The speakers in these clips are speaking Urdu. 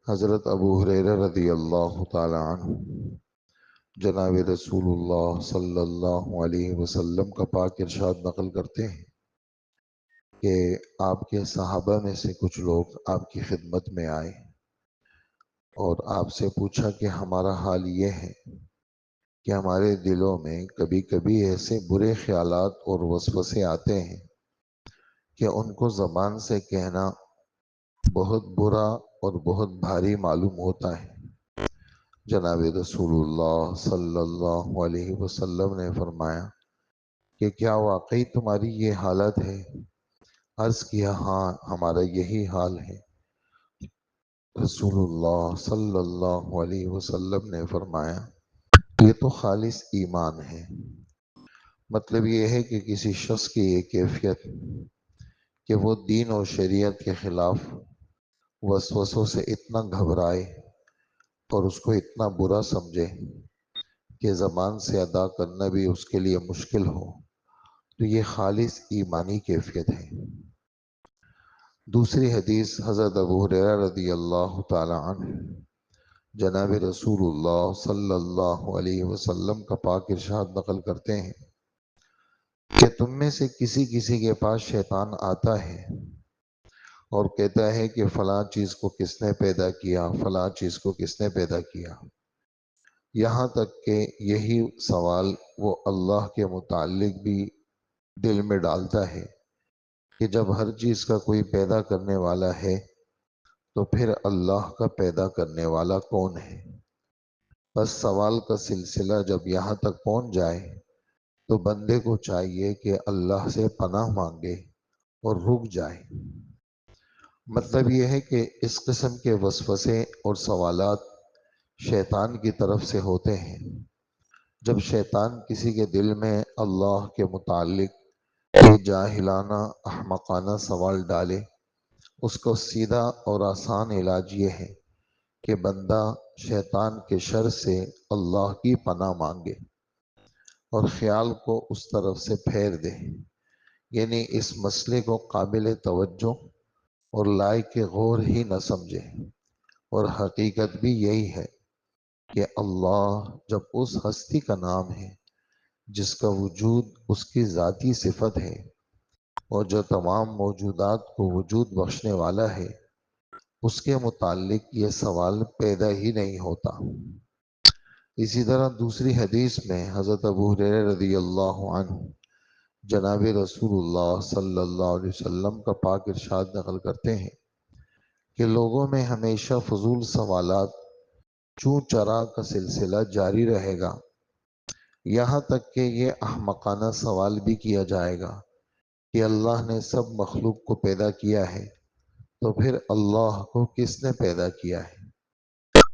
حضرت ابو ہریرہ رضی اللہ تعالی عنہ جناب رسول اللہ صلی اللہ علیہ وسلم کا پاک ارشاد نقل کرتے ہیں کہ آپ کے صحابہ میں سے کچھ لوگ آپ کی خدمت میں آئے اور آپ سے پوچھا کہ ہمارا حال یہ ہے کہ ہمارے دلوں میں کبھی کبھی ایسے برے خیالات اور وسوسے آتے ہیں کہ ان کو زبان سے کہنا بہت برا اور بہت بھاری معلوم ہوتا ہے۔ جناب رسول اللہ صلی اللہ علیہ وسلم نے فرمایا کہ کیا واقعی تمہاری یہ حالت ہے؟ عرض کیا ہاں، ہمارا یہی حال ہے۔ رسول اللہ صلی اللہ علیہ وسلم نے فرمایا یہ تو خالص ایمان ہے۔ مطلب یہ ہے کہ کسی شخص کی یہ کیفیت کہ وہ دین اور شریعت کے خلاف وسوسوں سے اتنا گھبرائے اور اس کو اتنا برا سمجھے کہ زبان سے ادا کرنا بھی اس کے لیے مشکل ہو، تو یہ خالص ایمانی کیفیت ہے۔ دوسری حدیث حضرت ابو ہریرہ رضی اللہ تعالی عنہ جناب رسول اللہ صلی اللہ علیہ وسلم کا پاک ارشاد نقل کرتے ہیں کہ تم میں سے کسی کے پاس شیطان آتا ہے اور کہتا ہے کہ فلاں چیز کو کس نے پیدا کیا، فلاں چیز کو کس نے پیدا کیا، یہاں تک کہ یہی سوال وہ اللہ کے متعلق بھی دل میں ڈالتا ہے کہ جب ہر چیز کا کوئی پیدا کرنے والا ہے تو پھر اللہ کا پیدا کرنے والا کون ہے؟ بس سوال کا سلسلہ جب یہاں تک پہنچ جائے تو بندے کو چاہیے کہ اللہ سے پناہ مانگے اور رک جائے۔ مطلب یہ ہے کہ اس قسم کے وسوسے اور سوالات شیطان کی طرف سے ہوتے ہیں۔ جب شیطان کسی کے دل میں اللہ کے متعلق یہ جاہلانہ احمقانہ سوال ڈالے، اس کو سیدھا اور آسان علاج یہ ہے کہ بندہ شیطان کے شر سے اللہ کی پناہ مانگے اور خیال کو اس طرف سے پھیر دے، یعنی اس مسئلے کو قابل توجہ اور لائق غور ہی نہ سمجھے۔ اور حقیقت بھی یہی ہے کہ اللہ جب اس ہستی کا نام ہے جس کا وجود اس کی ذاتی صفت ہے اور جو تمام موجودات کو وجود بخشنے والا ہے، اس کے متعلق یہ سوال پیدا ہی نہیں ہوتا۔ اسی طرح دوسری حدیث میں حضرت ابو ہریرہ رضی اللہ عنہ جناب رسول اللہ صلی اللہ علیہ وسلم کا پاک ارشاد نقل کرتے ہیں کہ لوگوں میں ہمیشہ فضول سوالات چوں چرا کا سلسلہ جاری رہے گا، یہاں تک کہ یہ احمقانہ سوال بھی کیا جائے گا کہ اللہ نے سب مخلوق کو پیدا کیا ہے تو پھر اللہ کو کس نے پیدا کیا ہے؟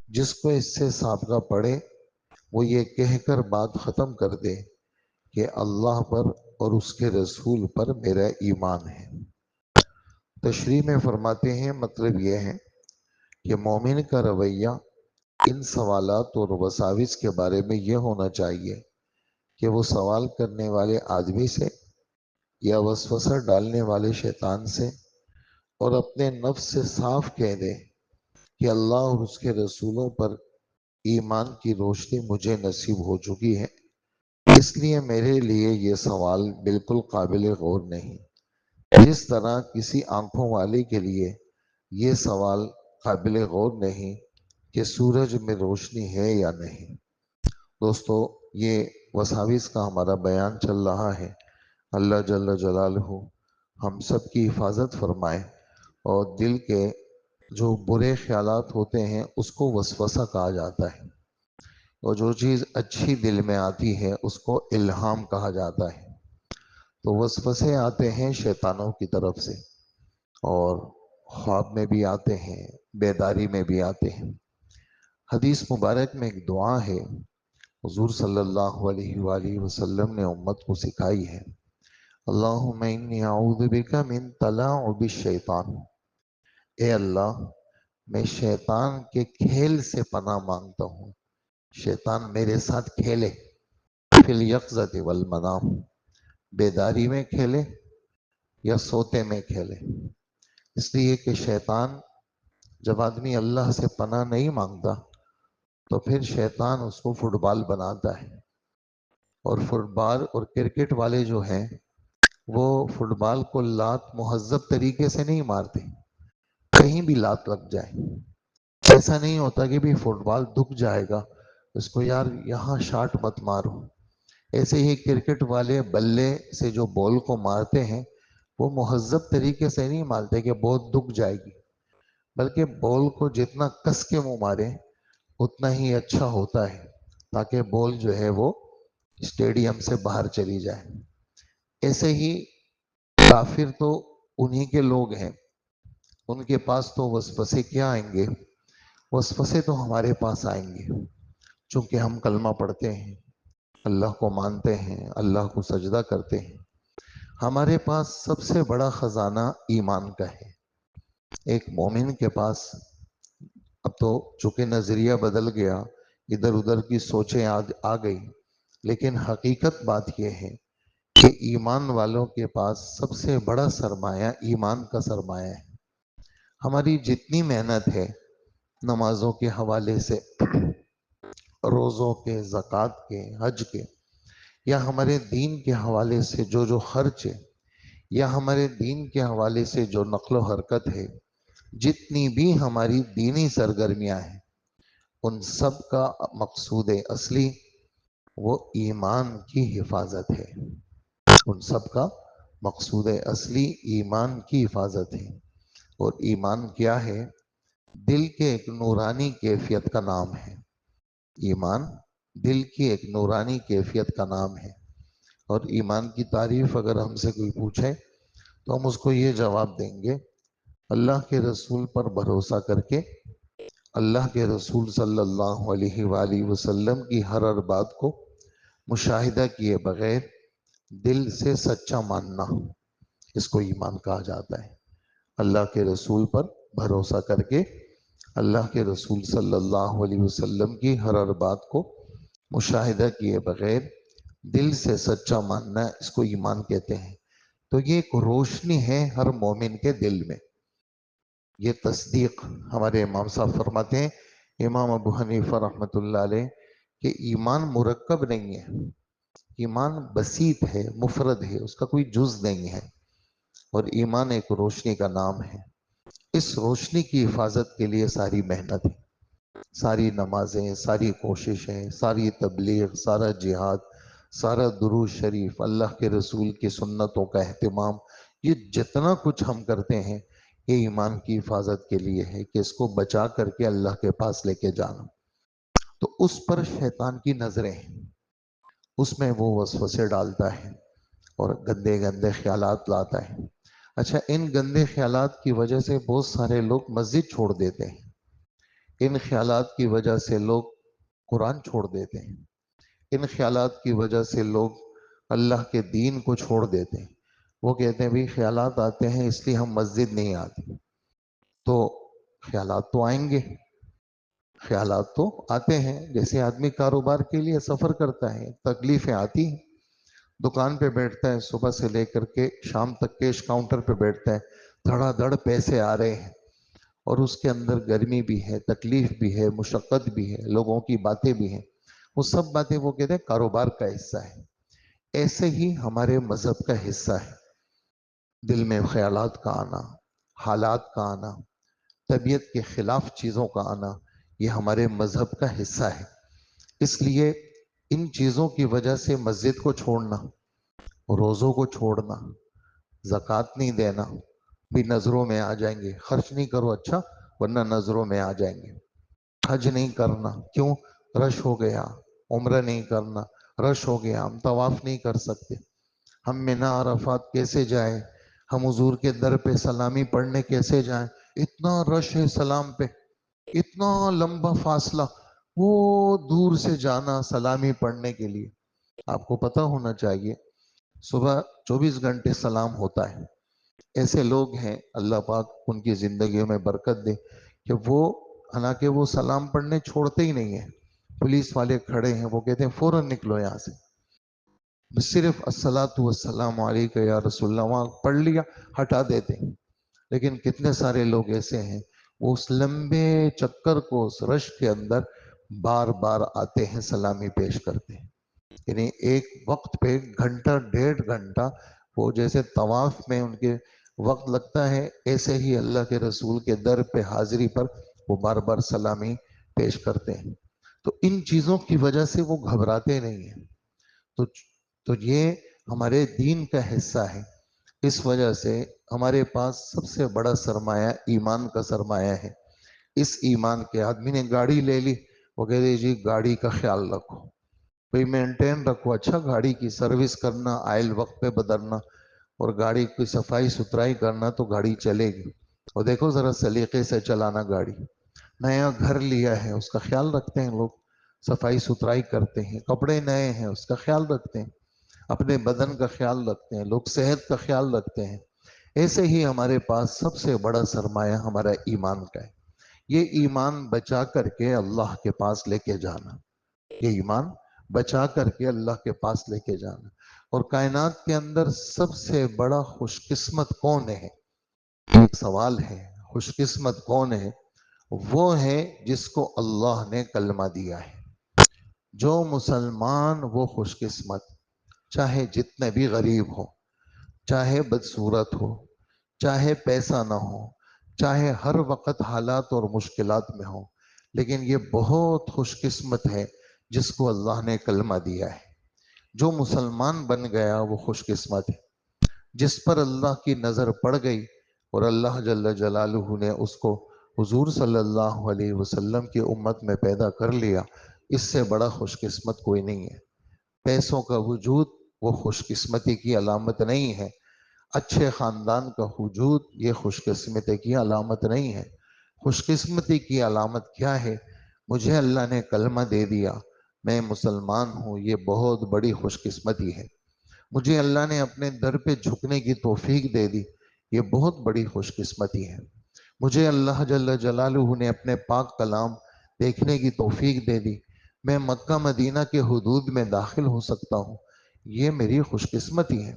جس کو اس سے سابقہ پڑے وہ یہ کہہ کر بات ختم کر دے کہ اللہ پر اور اس کے رسول پر میرا ایمان ہے۔ تشریح میں فرماتے ہیں مطلب یہ ہے کہ مومن کا رویہ ان سوالات اور وساوس کے بارے میں یہ ہونا چاہیے کہ وہ سوال کرنے والے آدمی سے یا وسوسہ ڈالنے والے شیطان سے اور اپنے نفس سے صاف کہہ دے کہ اللہ اور اس کے رسولوں پر ایمان کی روشنی مجھے نصیب ہو چکی ہے، اس لیے میرے لیے یہ سوال بالکل قابل غور نہیں، جس طرح کسی آنکھوں والے کے لیے یہ سوال قابل غور نہیں کہ سورج میں روشنی ہے یا نہیں۔ دوستو، یہ وساوس کا ہمارا بیان چل رہا ہے۔ اللہ جل جلالہ ہم سب کی حفاظت فرمائے اور دل کے جو برے خیالات ہوتے ہیں اس کو وسوسہ کہا جاتا ہے، اور جو چیز اچھی دل میں آتی ہے اس کو الہام کہا جاتا ہے۔ تو وسوسے آتے ہیں شیطانوں کی طرف سے، اور خواب میں بھی آتے ہیں، بیداری میں بھی آتے ہیں۔ حدیث مبارک میں ایک دعا ہے، حضور صلی اللہ علیہ وآلہ وسلم نے امت کو سکھائی ہے، اللہم انی اعوذ بک من تلاعب الشیطان، اے اللہ میں شیطان کے کھیل سے پناہ مانگتا ہوں، شیطان میرے ساتھ کھیلے، فی الیقظۃ والمنام، بیداری میں کھیلے یا سوتے میں کھیلے، اس لیے کہ شیطان جب آدمی اللہ سے پناہ نہیں مانگتا تو پھر شیطان اس کو فٹ بال بناتا ہے، اور فٹ بال اور کرکٹ والے جو ہیں وہ فٹ بال کو لات مہذب طریقے سے نہیں مارتے، کہیں بھی لات لگ جائے، ایسا نہیں ہوتا کہ بھی فٹ بال دکھ جائے گا اس کو یار یہاں شاٹ مت مارو۔ ایسے ہی کرکٹ والے بلے سے جو بال کو مارتے ہیں وہ مہذب طریقے سے نہیں مارتے کہ بہت دکھ جائے گی، بلکہ بال کو جتنا کس کے منہ مارے اتنا ہی اچھا ہوتا ہے، تاکہ بال جو ہے وہ اسٹیڈیم سے باہر چلی جائے۔ ایسے ہی کافر تو انہی کے لوگ ہیں، ان کے پاس تو وسوسے کیا آئیں گے؟ وسوسے تو ہمارے پاس آئیں گے، چونکہ ہم کلمہ پڑھتے ہیں، اللہ کو مانتے ہیں، اللہ کو سجدہ کرتے ہیں، ہمارے پاس سب سے بڑا خزانہ ایمان کا ہے۔ ایک مومن کے پاس، اب تو چونکہ نظریہ بدل گیا، ادھر ادھر کی سوچیں آ گئی، لیکن حقیقت بات یہ ہے کہ ایمان والوں کے پاس سب سے بڑا سرمایہ ایمان کا سرمایہ ہے۔ ہماری جتنی محنت ہے نمازوں کے حوالے سے، روزوں کے، زکوٰۃ کے، حج کے، یا ہمارے دین کے حوالے سے جو جو خرچ ہے، یا ہمارے دین کے حوالے سے جو نقل و حرکت ہے، جتنی بھی ہماری دینی سرگرمیاں ہیں، ان سب کا مقصود اصلی وہ ایمان کی حفاظت ہے۔ ان سب کا مقصود اصلی ایمان کی حفاظت ہے۔ اور ایمان کیا ہے؟ دل کے ایک نورانی کیفیت کا نام ہے۔ ایمان دل کی ایک نورانی کیفیت کا نام ہے، اور ایمان کی تعریف اگر ہم سے کوئی پوچھے تو ہم اس کو یہ جواب دیں گے، اللہ کے رسول پر بھروسہ کر کے، اللہ کے رسول صلی اللہ علیہ وآلہ وسلم کی ہر ہر بات کو مشاہدہ کیے بغیر دل سے سچا ماننا، اس کو ایمان کہا جاتا ہے۔ اللہ کے رسول پر بھروسہ کر کے اللہ کے رسول صلی اللہ علیہ وسلم کی ہر ہر بات کو مشاہدہ کیے بغیر دل سے سچا ماننا، اس کو ایمان کہتے ہیں۔ تو یہ ایک روشنی ہے ہر مومن کے دل میں، یہ تصدیق۔ ہمارے امام صاحب فرماتے ہیں، امام ابو حنیفہ رحمۃ اللہ علیہ، کہ ایمان مرکب نہیں ہے، ایمان بسیط ہے، مفرد ہے، اس کا کوئی جز نہیں ہے، اور ایمان ایک روشنی کا نام ہے۔ اس روشنی کی حفاظت کے لیے ساری محنت ہے، ساری نمازیں، ساری کوششیں، ساری تبلیغ، سارا جہاد، سارا درود شریف، اللہ کے رسول کی سنتوں کا اہتمام، یہ جتنا کچھ ہم کرتے ہیں یہ ایمان کی حفاظت کے لیے ہے، کہ اس کو بچا کر کے اللہ کے پاس لے کے جانا۔ تو اس پر شیطان کی نظریں ہیں، اس میں وہ وسوسے ڈالتا ہے اور گندے گندے خیالات لاتا ہے۔ اچھا، ان گندے خیالات کی وجہ سے بہت سارے لوگ مسجد چھوڑ دیتے ہیں، ان خیالات کی وجہ سے لوگ قرآن چھوڑ دیتے ہیں، ان خیالات کی وجہ سے لوگ اللہ کے دین کو چھوڑ دیتے ہیں۔ وہ کہتے ہیں بھی خیالات آتے ہیں اس لیے ہم مسجد نہیں آتے۔ تو خیالات تو آئیں گے، خیالات تو آتے ہیں، جیسے آدمی کاروبار کے لیے سفر کرتا ہے، تکلیفیں آتی ہیں، دکان پہ بیٹھتا ہے، صبح سے لے کر کے شام تک کیش کاؤنٹر پہ بیٹھتا ہے، دھڑا دھڑ پیسے آ رہے ہیں، اور اس کے اندر گرمی بھی ہے، تکلیف بھی ہے، مشقت بھی ہے، لوگوں کی باتیں بھی ہیں، وہ سب باتیں وہ کہتے ہیں کاروبار کا حصہ ہے۔ ایسے ہی ہمارے مذہب کا حصہ ہے، دل میں خیالات کا آنا، حالات کا آنا، طبیعت کے خلاف چیزوں کا آنا، یہ ہمارے مذہب کا حصہ ہے۔ اس لیے ان چیزوں کی وجہ سے مسجد کو چھوڑنا، روزوں کو چھوڑنا، زکوٰۃ نہیں دینا، بھی نظروں میں آ جائیں گے، خرچ نہیں کرو اچھا ورنہ نظروں میں آ جائیں گے، حج نہیں کرنا، کیوں؟ رش ہو گیا، عمرہ نہیں کرنا، رش ہو گیا، ہم طواف نہیں کر سکتے، ہم منی عرفات کیسے جائیں، ہم حضور کے در پہ سلامی پڑھنے کیسے جائیں، اتنا رش ہے سلام پہ، اتنا لمبا فاصلہ، وہ دور سے جانا سلامی پڑھنے کے لیے۔ آپ کو پتہ ہونا چاہیے صبح 24 گھنٹے سلام ہوتا ہے۔ ایسے لوگ ہیں، اللہ پاک ان کی زندگیوں میں برکت دے، کہ وہ حالانکہ وہ سلام پڑھنے چھوڑتے ہی نہیں ہیں، پولیس والے کھڑے ہیں وہ کہتے ہیں فوراً نکلو یہاں سے، صرف الصلاۃ والسلام علیک یا رسول اللہ وہاں پڑھ لیا ہٹا دیتے ہیں۔ لیکن کتنے سارے لوگ ایسے ہیں وہ اس لمبے چکر کو اس رش کے اندر بار بار آتے ہیں، سلامی پیش کرتے ہیں. یعنی ایک وقت پہ گھنٹہ 1.5 گھنٹہ وہ جیسے طواف میں ان کے وقت لگتا ہے، ایسے ہی اللہ کے رسول کے در پہ حاضری پر وہ بار بار سلامی پیش کرتے ہیں. تو ان چیزوں کی وجہ سے وہ گھبراتے نہیں ہیں. تو تو یہ ہمارے دین کا حصہ ہے. اس وجہ سے ہمارے پاس سب سے بڑا سرمایہ ایمان کا سرمایہ ہے. اس ایمان کے آدمی نے گاڑی لے لی، وہ کہتے جی گاڑی کا خیال رکھو بھئی، مینٹین رکھو، اچھا گاڑی کی سروس کرنا، آئل وقت پہ بدلنا، اور گاڑی کی صفائی ستھرائی کرنا تو گاڑی چلے گی. اور دیکھو ذرا سلیقے سے چلانا گاڑی. نیا گھر لیا ہے، اس کا خیال رکھتے ہیں لوگ، صفائی ستھرائی کرتے ہیں. کپڑے نئے ہیں، اس کا خیال رکھتے ہیں. اپنے بدن کا خیال رکھتے ہیں لوگ، صحت کا خیال رکھتے ہیں. ایسے ہی ہمارے پاس سب سے بڑا سرمایہ ہمارا ایمان کا ہے. یہ ایمان بچا کر کے اللہ کے پاس لے کے جانا، یہ ایمان بچا کر کے اللہ کے پاس لے کے جانا. اور کائنات کے اندر سب سے بڑا خوش قسمت کون ہے؟ ایک سوال ہے. خوش قسمت کون ہے؟ وہ ہے جس کو اللہ نے کلمہ دیا ہے. جو مسلمان وہ خوش قسمت، چاہے جتنے بھی غریب ہو، چاہے بدصورت ہو، چاہے پیسہ نہ ہو، چاہے ہر وقت حالات اور مشکلات میں ہو، لیکن یہ بہت خوش قسمت ہے جس کو اللہ نے کلمہ دیا ہے. جو مسلمان بن گیا وہ خوش قسمت ہے. جس پر اللہ کی نظر پڑ گئی اور اللہ جل جلالہ نے اس کو حضور صلی اللہ علیہ وسلم کی امت میں پیدا کر لیا، اس سے بڑا خوش قسمت کوئی نہیں ہے. پیسوں کا وجود وہ خوش قسمتی کی علامت نہیں ہے. اچھے خاندان کا وجود یہ خوش قسمتی کی علامت نہیں ہے. خوش قسمتی کی علامت کیا ہے؟ مجھے اللہ نے کلمہ دے دیا، میں مسلمان ہوں، یہ بہت بڑی خوش قسمتی ہے. مجھے اللہ نے اپنے در پہ جھکنے کی توفیق دے دی، یہ بہت بڑی خوش قسمتی ہے. مجھے اللہ جل جلالہ نے اپنے پاک کلام دیکھنے کی توفیق دے دی، میں مکہ مدینہ کے حدود میں داخل ہو سکتا ہوں، یہ میری خوش قسمتی ہے.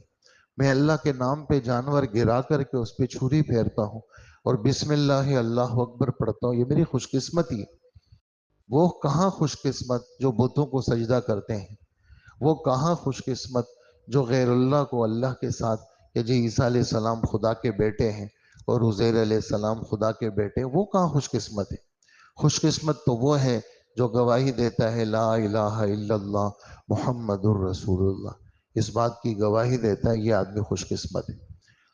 میں اللہ کے نام پہ جانور گرا کر کے اس پہ چھری پھیرتا ہوں اور بسم اللہ اللہ اکبر پڑھتا ہوں، یہ میری خوش قسمتی ہے. وہ کہاں خوش قسمت جو بتوں کو سجدہ کرتے ہیں؟ وہ کہاں خوش قسمت جو غیر اللہ کو اللہ کے ساتھ، کہ جی عیسیٰ علیہ السلام خدا کے بیٹے ہیں اور عزیر علیہ السلام خدا کے بیٹے ہیں، وہ کہاں خوش قسمت ہے؟ خوش قسمت تو وہ ہے جو گواہی دیتا ہے لا الہ الا اللہ محمد الرسول اللہ، اس بات کی گواہی دیتا ہے، یہ آدمی خوش قسمت ہے.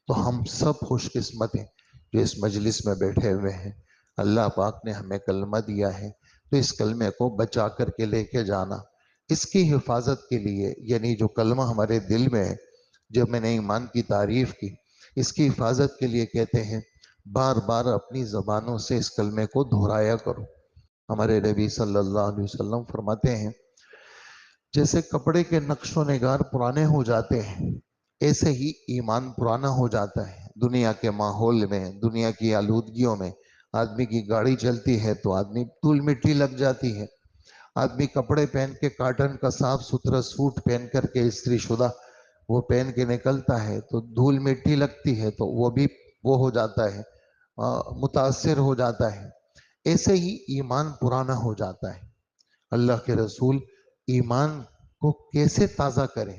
تو ہم سب خوش قسمت ہیں جو اس مجلس میں بیٹھے ہوئے ہیں. اللہ پاک نے ہمیں کلمہ دیا ہے، تو اس کلمے کو بچا کر کے لے کے جانا. اس کی حفاظت کے لیے، یعنی جو کلمہ ہمارے دل میں ہے، جو میں نے ایمان کی تعریف کی، اس کی حفاظت کے لیے کہتے ہیں بار بار اپنی زبانوں سے اس کلمے کو دہرایا کرو. ہمارے نبی صلی اللہ علیہ وسلم فرماتے ہیں جیسے کپڑے کے نقش و نگار پرانے ہو جاتے ہیں، ایسے ہی ایمان پرانا ہو جاتا ہے. دنیا کے ماحول میں، دنیا کی آلودگیوں میں آدمی کی گاڑی چلتی ہے تو آدمی دھول مٹی لگ جاتی ہے. آدمی کپڑے پہن کے کاٹن کا صاف ستھرا سوٹ پہن کر کے استری شدہ وہ پہن کے نکلتا ہے تو دھول مٹی لگتی ہے تو وہ بھی وہ ہو جاتا ہے، متاثر ہو جاتا ہے. ایسے ہی ایمان پرانا ہو جاتا ہے. اللہ کے رسول ایمان کو کیسے تازہ کریں؟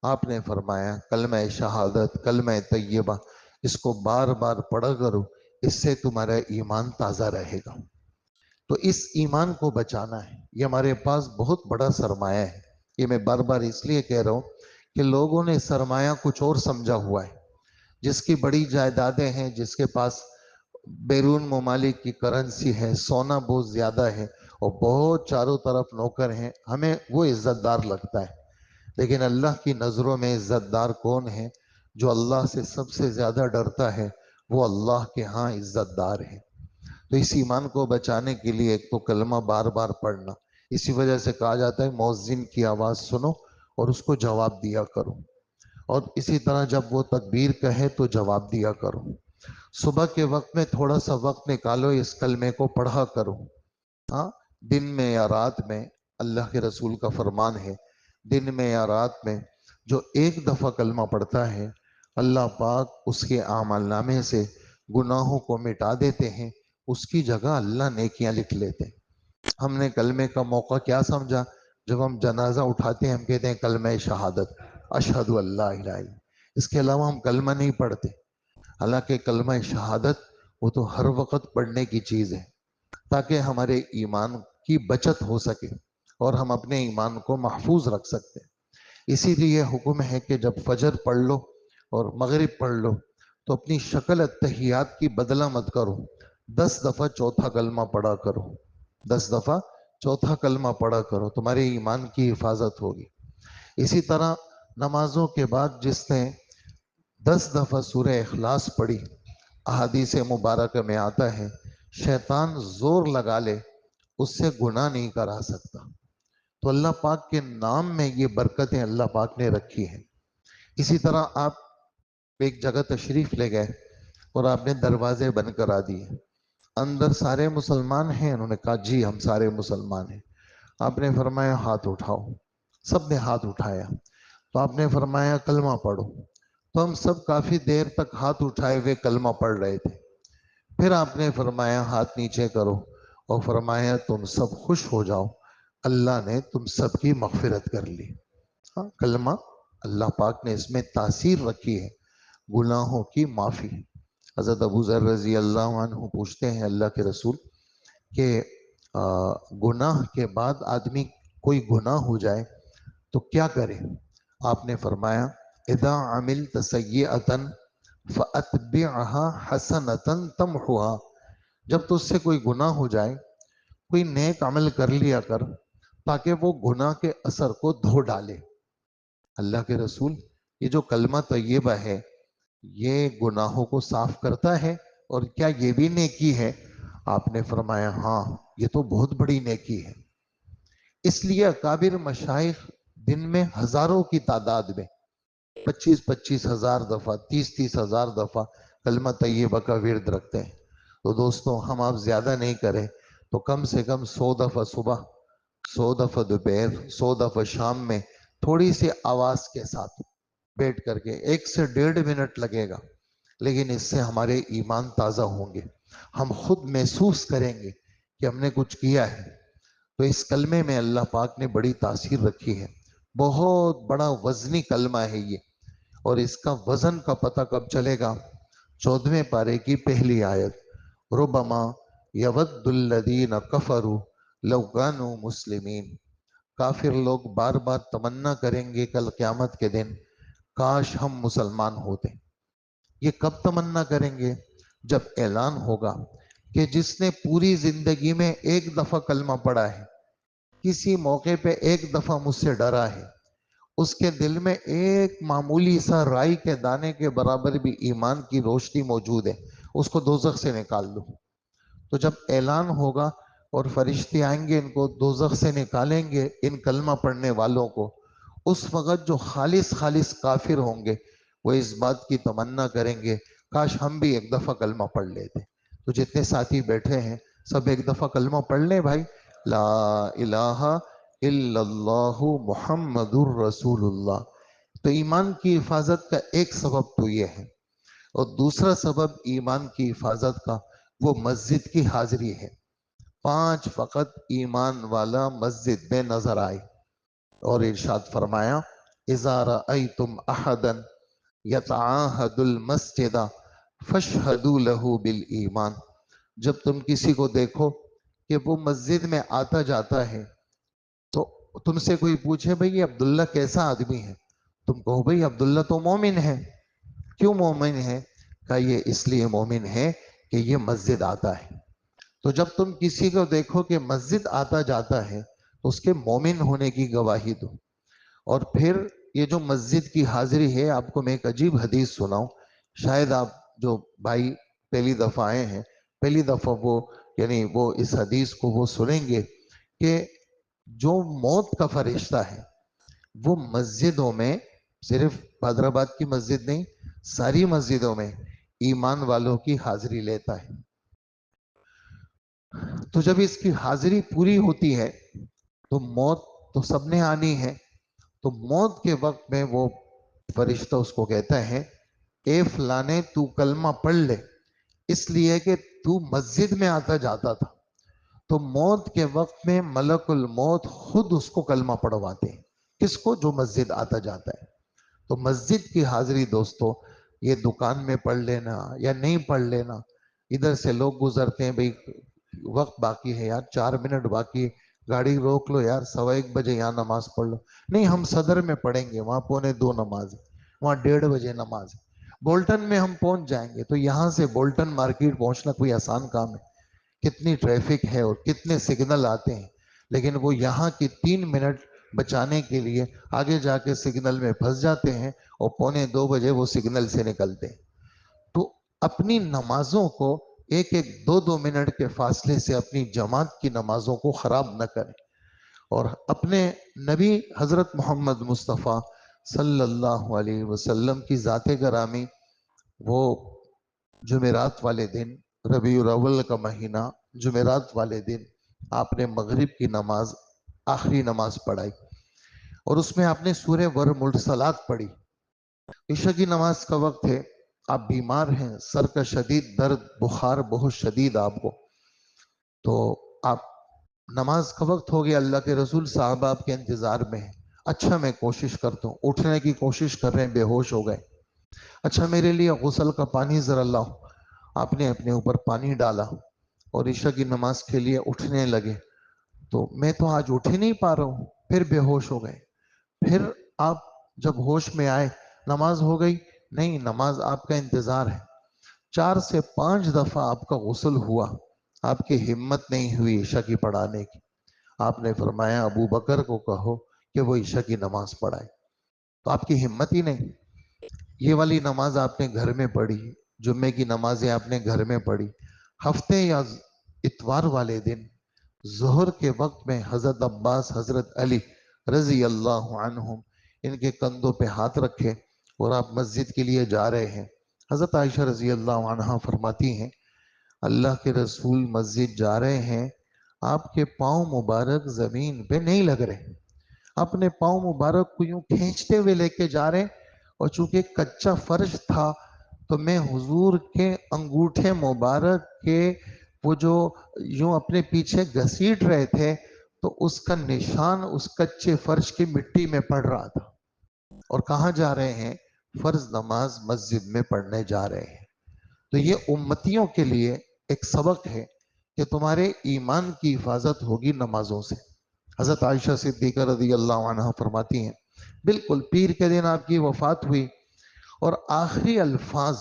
آپ نے فرمایا کلمہ شہادت، کلمہ طیبہ، اس کو بار بار پڑھا کرو، اس سے تمہارا ایمان تازہ رہے گا. تو اس ایمان کو بچانا ہے، یہ ہمارے پاس بہت بڑا سرمایہ ہے. یہ میں بار بار اس لیے کہہ رہا ہوں کہ لوگوں نے سرمایہ کچھ اور سمجھا ہوا ہے. جس کی بڑی جائیدادیں ہیں، جس کے پاس بیرون ممالک کی کرنسی ہے، سونا بہت زیادہ ہے اور بہت چاروں طرف نوکر ہیں، ہمیں وہ عزت دار لگتا ہے. لیکن اللہ کی نظروں میں عزت دار کون ہے؟ جو اللہ سے سب سے زیادہ ڈرتا ہے، وہ اللہ کے ہاں عزت دار ہے. تو اس ایمان کو بچانے کے لیے ایک تو کلمہ بار بار پڑھنا. اسی وجہ سے کہا جاتا ہے مؤذن کی آواز سنو اور اس کو جواب دیا کرو، اور اسی طرح جب وہ تکبیر کہے تو جواب دیا کرو. صبح کے وقت میں تھوڑا سا وقت نکالو، اس کلمے کو پڑھا کرو. ہاں، دن میں یا رات میں، اللہ کے رسول کا فرمان ہے دن میں یا رات میں جو ایک دفعہ کلمہ پڑھتا ہے، اللہ پاک اس کے اعمال نامے سے گناہوں کو مٹا دیتے ہیں، اس کی جگہ اللہ نیکیاں لکھ لیتے ہیں۔ ہم نے کلمے کا موقع کیا سمجھا؟ جب ہم جنازہ اٹھاتے ہیں ہم کہتے ہیں کلمہ شہادت، اشہد اللہ الہ الا، اس کے علاوہ ہم کلمہ نہیں پڑھتے۔ حالانکہ کلمہ شہادت وہ تو ہر وقت پڑھنے کی چیز ہے، تاکہ ہمارے ایمان کی بچت ہو سکے اور ہم اپنے ایمان کو محفوظ رکھ سکتے ہیں۔ اسی لیے حکم ہے کہ جب فجر پڑھ لو اور مغرب پڑھ لو تو اپنی شکل اتحیات کی بدلہ مت کرو، 10 دفعہ چوتھا کلمہ پڑھا کرو، 10 دفعہ چوتھا کلمہ پڑھا کرو، تمہارے ایمان کی حفاظت ہوگی۔ اسی طرح نمازوں کے بعد جس نے 10 دفعہ سورہ اخلاص پڑھی، احادیث مبارکہ میں آتا ہے شیطان زور لگا لے اس سے گناہ نہیں کرا سکتا۔ تو اللہ پاک کے نام میں یہ برکتیں اللہ پاک نے رکھی ہیں۔ اسی طرح آپ ایک جگہ تشریف لے گئے اور آپ نے دروازے بند کرا دیے، اندر سارے مسلمان ہیں؟ انہوں نے کہا جی ہم سارے مسلمان ہیں۔ آپ نے فرمایا ہاتھ اٹھاؤ، سب نے ہاتھ اٹھایا۔ تو آپ نے فرمایا کلمہ پڑھو، تو ہم سب کافی دیر تک ہاتھ اٹھائے ہوئے کلمہ پڑھ رہے تھے۔ پھر آپ نے فرمایا ہاتھ نیچے کرو اور فرمایا تم سب خوش ہو جاؤ، اللہ نے تم سب کی مغفرت کر لی۔ ہاں، کلمہ اللہ پاک نے اس میں تاثیر رکھی ہے، گناہوں کی معافی۔ حضرت ابو ذر رضی اللہ عنہ پوچھتے ہیں اللہ کے رسول کہ گناہ کے بعد آدمی کوئی گناہ ہو جائے تو کیا کرے؟ آپ نے فرمایا اذا عملت سیئۃ فاتبعها حسنۃ تمحوها، جب تجھ سے کوئی گناہ ہو جائے کوئی نیک عمل کر لیا کر تاکہ وہ گناہ کے اثر کو دھو ڈالے۔ اللہ کے رسول یہ جو کلمہ طیبہ ہے یہ گناہوں کو صاف کرتا ہے اور کیا یہ بھی نیکی ہے؟ آپ نے فرمایا ہاں یہ تو بہت بڑی نیکی ہے۔ اس لیے اکابر مشائخ دن میں ہزاروں کی تعداد میں 25,000 دفعہ 30,000 دفعہ کلمہ طیبہ کا ورد رکھتے ہیں۔ تو دوستوں ہم آپ زیادہ نہیں کریں تو کم سے کم 100 دفعہ صبح، 100 دفعہ دوپہر، 100 دفعہ شام میں تھوڑی سی آواز کے ساتھ بیٹھ کر کے 1 سے 1.5 منٹ لگے گا، لیکن اس سے ہمارے ایمان تازہ ہوں گے، ہم خود محسوس کریں گے کہ ہم نے کچھ کیا ہے۔ تو اس کلمے میں اللہ پاک نے بڑی تاثیر رکھی ہے، بہت بڑا وزنی کلمہ ہے یہ، اور اس کا وزن کا پتہ کب چلے گا؟ 14ویں پارے کی پہلی آیت، ربما یود الذین کفروا لو کانوا مسلمین، کافر لوگ بار بار تمنا کریں گے کل قیامت کے دن کاش ہم مسلمان ہوتے۔ یہ کب تمنا کریں گے؟ جب اعلان ہوگا کہ جس نے پوری زندگی میں 1 دفعہ کلمہ پڑھا ہے، کسی موقع پہ 1 دفعہ مجھ سے ڈرا ہے، اس کے دل میں ایک معمولی سا رائی کے دانے کے برابر بھی ایمان کی روشنی موجود ہے، اس کو دوزخ سے نکال دو۔ تو جب اعلان ہوگا اور فرشتے آئیں گے ان کو دوزخ سے نکالیں گے ان کلمہ پڑھنے والوں کو، اس وقت جو خالص کافر ہوں گے وہ اس بات کی تمنا کریں گے کاش ہم بھی 1 دفعہ کلمہ پڑھ لیتے۔ تو جتنے ساتھی بیٹھے ہیں سب 1 دفعہ کلمہ پڑھ لیں بھائی، لا الہ الا اللہ محمد الرسول اللہ۔ تو ایمان کی حفاظت کا ایک سبب تو یہ ہے، اور دوسرا سبب ایمان کی حفاظت کا وہ مسجد کی حاضری ہے۔ 5 وقت ایمان والا مسجد میں نظر آئے، اور ارشاد فرمایا اذا رأیتم احدا یتعاہد المسجد فاشہدوا لہ بالایمان، جب تم کسی کو دیکھو کہ وہ مسجد میں آتا جاتا ہے تو تم سے کوئی پوچھے بھئی یہ عبداللہ کیسا آدمی ہے، تم کہو بھئی عبداللہ تو مومن ہے۔ کیوں مومن ہے؟ کہا یہ اس لیے مومن ہے کہ یہ مسجد آتا ہے۔ تو جب تم کسی کو دیکھو کہ مسجد آتا جاتا ہے تو اس کے مومن ہونے کی گواہی دو۔ اور پھر یہ جو مسجد کی حاضری ہے، آپ کو میں ایک عجیب حدیث سناؤں، شاید آپ جو بھائی پہلی دفعہ آئے ہیں پہلی دفعہ وہ اس حدیث کو وہ سنیں گے کہ جو موت کا فرشتہ ہے وہ مسجدوں میں، صرف حیدرآباد کی مسجد نہیں ساری مسجدوں میں ایمان والوں کی حاضری لیتا ہے۔ تو جب اس کی حاضری پوری ہوتی ہے تو موت تو سب نے آنی ہے، تو موت کے وقت میں وہ فرشتہ اس کو کہتا ہے اے فلانے تو کلمہ پڑھ لے، اس لیے کہ تو مسجد میں آتا جاتا تھا تو موت کے وقت میں ملک الموت خود اس کو کلمہ پڑھواتے ہیں. کس کو؟ جو مسجد آتا جاتا ہے. تو مسجد کی حاضری دوستو، یہ دکان میں پڑھ لینا یا نہیں پڑھ لینا، ادھر سے لوگ گزرتے ہیں، بھئی وقت باقی ہے یار، 4 منٹ باقی ہے، گاڑی روک لو یار، 1:15 یہاں نماز پڑھ لو. نہیں، ہم صدر میں پڑھیں گے، وہاں 1:45 نماز ہے، وہاں 1:30 نماز ہے. بولٹن میں ہم پہنچ جائیں گے. تو یہاں سے بولٹن مارکیٹ پہنچنا کوئی آسان کام ہے؟ کتنی ٹریفک ہے اور کتنے سگنل آتے ہیں، لیکن وہ یہاں کی 3 منٹ بچانے کے لیے آگے جا کے سگنل میں پھنس جاتے ہیں اور 1:45 وہ سگنل سے نکلتے ہیں. تو اپنی نمازوں کو 1-2 منٹ کے فاصلے سے اپنی جماعت کی نمازوں کو خراب نہ کریں. اور اپنے نبی حضرت محمد مصطفیٰ صلی اللہ علیہ وسلم کی ذات گرامی، وہ جمعرات والے دن، ربیع الاول کا مہینہ، جمعرات والے دن آپ نے مغرب کی نماز، آخری نماز پڑھائی، اور اس میں آپ نے سورہ والمرسلات پڑھی. عشاء کی نماز کا وقت ہے، آپ بیمار ہیں، سر کا شدید درد، بخار بہت شدید آپ کو، تو آپ نماز کا وقت ہو گیا، اللہ کے رسول صاحب آپ کے انتظار میں ہیں. اچھا میں کوشش کرتا ہوں، اٹھنے کی کوشش کر رہے ہیں، بے ہوش ہو گئے. اچھا میرے لیے غسل کا پانی ذرا لاؤ. آپ نے اپنے اوپر پانی ڈالا اور عشاء کی نماز کے لیے اٹھنے لگے. تو میں تو آج اٹھ ہی نہیں پا رہا ہوں، پھر بے ہوش ہو گئے. پھر آپ جب ہوش میں آئے، نماز ہو گئی؟ نہیں، نماز آپ کا انتظار ہے. 4 سے 5 دفعہ آپ کا غسل ہوا، آپ کی ہمت نہیں ہوئی عشاء کی پڑھانے کی. آپ نے فرمایا ابو بکر کو کہو کہ وہ عشاء کی نماز پڑھائے. تو آپ کی ہمت ہی نہیں. یہ والی نماز آپ نے گھر میں پڑھی، جمعے کی نمازیں آپ نے گھر میں پڑھی. ہفتے یا اتوار والے دن ظہر کے وقت میں حضرت عباس، حضرت علی رضی اللہ عنہم، ان کے کندھوں پہ ہاتھ رکھے اور آپ مسجد کے لیے جا رہے ہیں. حضرت عائشہ رضی اللہ عنہا فرماتی ہیں اللہ کے رسول مسجد جا رہے ہیں، آپ کے پاؤں مبارک زمین پہ نہیں لگ رہے، اپنے پاؤں مبارک کو یوں کھینچتے ہوئے لے کے جا رہے ہیں. اور چونکہ کچا فرش تھا تو میں حضور کے انگوٹھے مبارک کے وہ جو یوں اپنے پیچھے گھسیٹ رہے تھے تو اس کا نشان اس کچے فرش کی مٹی میں پڑ رہا تھا. اور کہاں جا رہے ہیں؟ فرض نماز مسجد میں پڑھنے جا رہے ہیں. تو یہ امتیوں کے لیے ایک سبق ہے کہ تمہارے ایمان کی حفاظت ہوگی نمازوں سے. حضرت عائشہ صدیقہ رضی اللہ عنہ فرماتی ہیں بالکل پیر کے دن آپ کی وفات ہوئی اور آخری الفاظ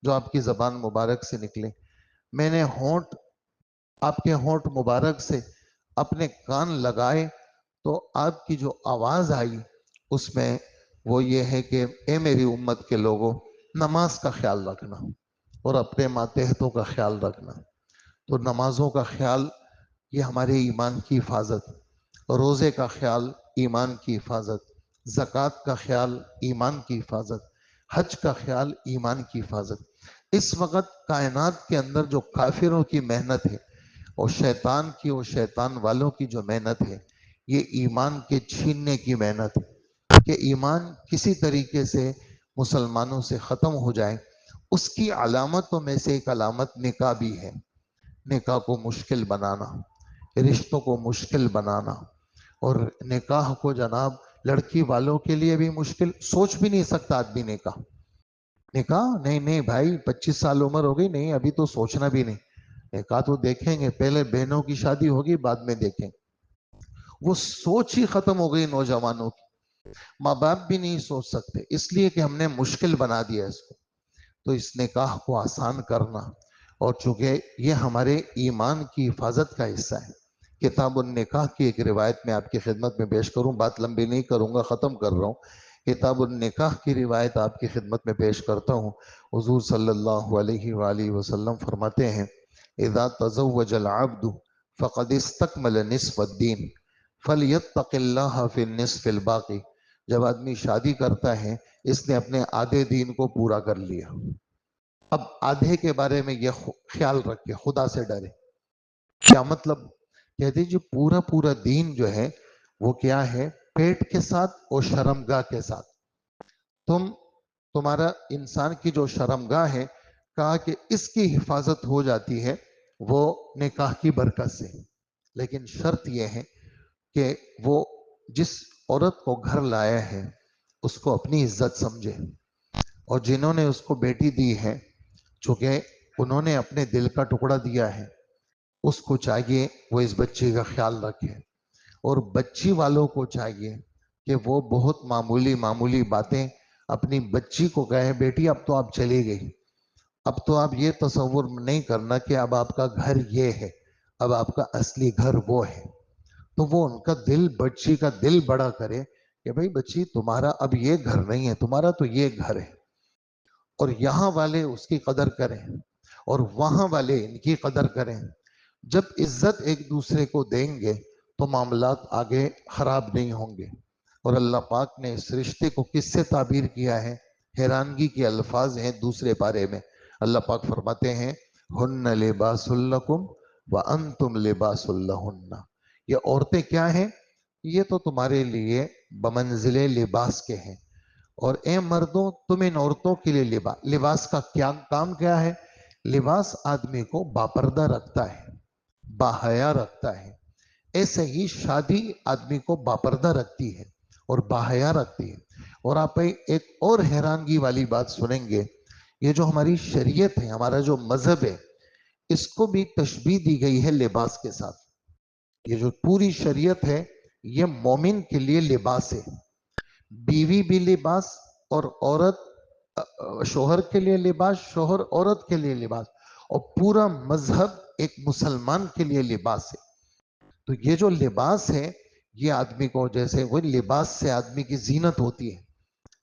جو آپ کی زبان مبارک سے نکلے، میں نے آپ کے ہونٹ مبارک سے اپنے کان لگائے تو آپ کی جو آواز آئی اس میں وہ یہ ہے کہ اے میری امت کے لوگوں، نماز کا خیال رکھنا اور اپنے ماتحتوں کا خیال رکھنا. تو نمازوں کا خیال یہ ہمارے ایمان کی حفاظت، روزے کا خیال ایمان کی حفاظت، زکوٰۃ کا خیال ایمان کی حفاظت، حج کا خیال ایمان کی حفاظت. اس وقت کائنات کے اندر جو کافروں کی محنت ہے اور شیطان کی اور شیطان والوں کی جو محنت ہے، یہ ایمان کے چھیننے کی محنت ہے کہ ایمان کسی طریقے سے مسلمانوں سے ختم ہو جائے. اس کی علامتوں میں سے ایک علامت نکاح بھی ہے. نکاح کو مشکل بنانا، رشتوں کو مشکل بنانا، اور نکاح کو جناب لڑکی والوں کے لیے بھی مشکل، سوچ بھی نہیں سکتا آدمی نکاح نہیں نہیں بھائی 25 سال عمر ہو گئی، نہیں ابھی تو سوچنا بھی نہیں. نکاح تو دیکھیں گے، پہلے بہنوں کی شادی ہوگی بعد میں دیکھیں. وہ سوچ ہی ختم ہو گئی نوجوانوں کی. ماں باپ بھی نہیں سوچ سکتے اس لیے کہ ہم نے مشکل بنا دیا اس کو. تو اس نکاح کو آسان کرنا، اور چونکہ یہ ہمارے ایمان کی حفاظت کا حصہ ہے. کتاب النکاح کی ایک روایت میں آپ کی خدمت میں پیش کروں، بات لمبی نہیں کروں گا، ختم کر رہا ہوں. کتاب النکاح کی روایت آپ کی خدمت میں پیش کرتا ہوں. حضور صلی اللہ علیہ وآلہ وسلم فرماتے ہیں اذا تزوج العبد فقد استکمل نصف الدین فلیتق اللہ فی النصف الباقی. جب آدمی شادی کرتا ہے اس نے اپنے آدھے دین کو پورا کر لیا. اب آدھے کے بارے میں یہ خیال رکھے، خدا سے ڈرے. کیا مطلب؟ کہتے جو پورا دین جو ہے وہ کیا ہے؟ پیٹ کے ساتھ اور شرمگاہ کے ساتھ. تمہارا انسان کی جو شرمگاہ ہے، کہا کہ اس کی حفاظت ہو جاتی ہے وہ نکاح کی برکت سے، لیکن شرط یہ ہے کہ وہ جس عورت کو گھر لایا ہے اس کو اپنی عزت سمجھے، اور جنہوں نے اس کو بیٹی دی ہے چونکہ انہوں نے اپنے دل کا ٹکڑا دیا ہے، اس کو چاہیے وہ اس بچے کا خیال رکھے، اور بچی والوں کو چاہیے کہ وہ بہت معمولی معمولی باتیں اپنی بچی کو کہیں بیٹی اب تو آپ چلی گئی، اب تو آپ یہ تصور نہیں کرنا کہ اب آپ کا گھر یہ ہے، اب آپ کا اصلی گھر وہ ہے۔ تو وہ ان کا دل، بچی کا دل بڑا کرے کہ بھئی بچی تمہارا اب یہ گھر نہیں ہے، تمہارا تو یہ گھر ہے، اور یہاں والے اس کی قدر کریں اور وہاں والے ان کی قدر کریں۔ جب عزت ایک دوسرے کو دیں گے تو معاملات آگے خراب نہیں ہوں گے۔ اور اللہ پاک نے اس رشتے کو کس سے تعبیر کیا ہے؟ حیرانگی کے الفاظ ہیں دوسرے پارے میں، اللہ پاک فرماتے ہیں ہن لباس لکم وانتم لباس لہن، یہ عورتیں کیا ہیں؟ یہ تو تمہارے لیے بمنزل لباس کے ہیں، اور اے مردوں تم ان عورتوں کے لیے لباس کا کیا کام کیا ہے؟ لباس آدمی کو باپردہ رکھتا ہے، باحیا رکھتا ہے، ایسے ہی شادی آدمی کو باپردہ رکھتی ہے اور باحیا رکھتی ہے۔ اور آپ ایک اور حیرانگی والی بات سنیں گے، یہ جو ہماری شریعت ہے، ہمارا جو مذہب ہے، اس کو بھی تشبیہ دی گئی ہے لباس کے ساتھ۔ یہ جو پوری شریعت ہے یہ مومن کے لیے لباس ہے، بیوی بھی لباس، اور عورت شوہر کے لیے لباس، شوہر عورت کے لیے لباس، اور پورا مذہب ایک مسلمان کے لیے لباس ہے۔ تو یہ جو لباس ہے یہ آدمی کو، جیسے وہ لباس سے آدمی کی زینت ہوتی ہے،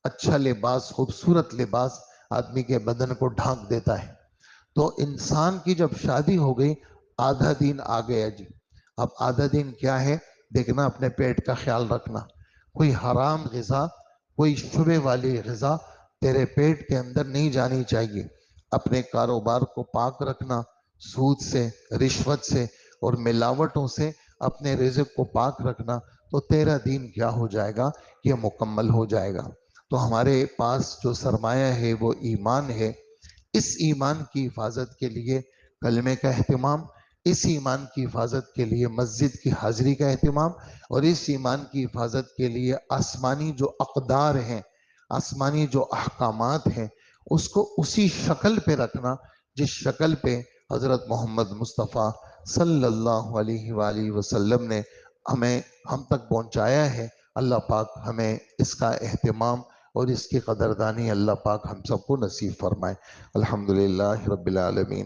اچھا لباس، خوبصورت لباس آدمی کے بدن کو ڈھانک دیتا ہے۔ تو انسان کی جب شادی ہو گئی آدھا دین آ گیا جی۔ اب آدھا دین کیا ہے؟ دیکھنا اپنے پیٹ کا خیال رکھنا، کوئی حرام غذا، کوئی شبہ والی غذا تیرے پیٹ کے اندر نہیں جانی چاہیے، اپنے کاروبار کو پاک رکھنا، سود سے، رشوت سے اور ملاوٹوں سے اپنے رزق کو پاک رکھنا، تو تیرا دین کیا ہو جائے گا؟ یہ مکمل ہو جائے گا۔ تو ہمارے پاس جو سرمایہ ہے وہ ایمان ہے، اس ایمان کی حفاظت کے لیے کلمے کا اہتمام، اس ایمان کی حفاظت کے لیے مسجد کی حاضری کا اہتمام، اور اس ایمان کی حفاظت کے لیے آسمانی جو اقدار ہیں، آسمانی جو احکامات ہیں، اس کو اسی شکل پہ رکھنا جس شکل پہ حضرت محمد مصطفیٰ صلی اللہ علیہ وآلہ وسلم نے ہم تک پہنچایا ہے۔ اللہ پاک ہمیں اس کا اہتمام اور اس کی قدردانی اللہ پاک ہم سب کو نصیب فرمائے۔ الحمدللہ رب العالمین۔